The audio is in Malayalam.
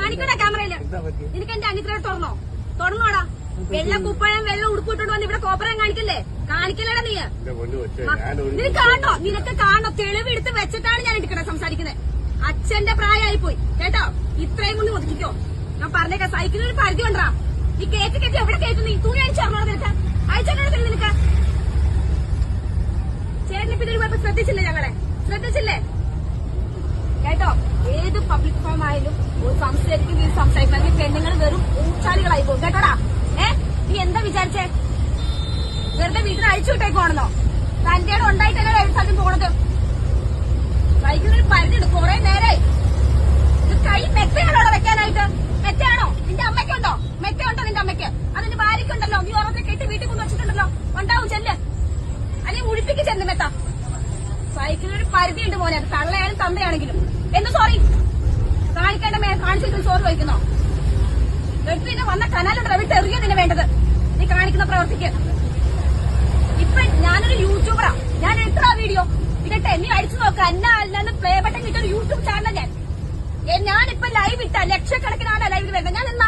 കാണിക്കണ ക്യാമറയില്. നിനക്ക് എന്റെ അനിയത്തിനെ തുറന്നോടാ. വെള്ള കുപ്പഴം വെള്ളം ഉടുപ്പിട്ടോണ്ട് വന്ന് ഇവിടെ കോപ്പറം കാണിക്കല്ലേ? കാണിക്കല്ലേടാ നീ? നിനക്ക് കാണോ? തെളിവെടുത്ത് വെച്ചിട്ടാണ് ഞാൻ എടുക്കണേ സംസാരിക്കുന്നത്. അച്ഛന്റെ പ്രായമായി പോയി കേട്ടോ. ഇത്രയും കൊണ്ട് ഒതുക്കിക്കോ. ഞാൻ പറഞ്ഞേക്കാം, സൈക്കിളിന് ഒരു പരിധി കൊണ്ടാ. ഈ കേക്ക് എവിടെ കേട്ടു? നീ തുണി അടിച്ചോളോ നിനക്ക്? അയച്ചോളൂ നിനക്ക്. ചേട്ടനിപ്പോ ഇതൊരു കുഴപ്പം ശ്രദ്ധിച്ചില്ലേ? ഞങ്ങളെ ശ്രദ്ധിച്ചില്ലേ കേട്ടോ? ഏത് പബ്ലിക് ഫോം ആയാലും ഒരു സംസാരിക്കണം. പെണ്ണുങ്ങൾ വെറും ഊച്ചാലികളായി പോകും കേട്ടോടാ. നീ എന്താ വിചാരിച്ചേ? വെറുതെ വീട്ടിൽ അഴിച്ചു വിട്ടേക്കോണെന്നോ? തന്റെ ഉണ്ടായിട്ടല്ലേ ഒരു സ്ഥലം പോണത്? സൈക്കിളിന് പരിധിയുണ്ട്. കുറെ നേരായി. ഇത് കൈ മെത്തയാണോ വെക്കാനായിട്ട്? മെത്തയാണോ? നിന്റെ അമ്മയ്ക്കുണ്ടോ? മെത്തയുണ്ടോ നിന്റെ അമ്മയ്ക്ക്? അതിന്റെ ഭാര്യയ്ക്കുണ്ടല്ലോ. നീ ഓരോരുത്തരെ കെട്ടി വീട്ടിൽ കൊണ്ട് വെച്ചിട്ടുണ്ടല്ലോ. ഉണ്ടാവും ചെല്ല്. അല്ലെങ്കിൽ ഉഴിപ്പിക്ക് ചെല്ല് മെത്ത. സൈക്കിളിനൊരു പരിധിയുണ്ട് മോനെ. അത് തള്ളയായാലും തന്തയാണെങ്കിലും. എന്ത് സോറി കാണിക്കേണ്ട കാണിച്ചിട്ട് സോറി വഹിക്കുന്നോ? പിന്നെ വന്ന കനാലുണ്ടോ വിട്ട് എറിയതിന് വേണ്ടത് നീ കാണിക്കുന്ന പ്രവർത്തിക്ക്. ഇപ്പൊ ഞാനൊരു യൂട്യൂബറാ. ഞാൻ എത്ര വീഡിയോ ഇടട്ടെ? നീ അടിച്ചു നോക്ക. അല്ലാന്ന് പ്ലേ ബട്ടൺ കിട്ടിയ യൂട്യൂബ് ചാനൽ ഞാനിപ്പോ ലൈവ് ഇട്ട ലക്ഷക്കണക്കിനാണ് ലൈവിൽ വരുന്നത്. ഞാൻ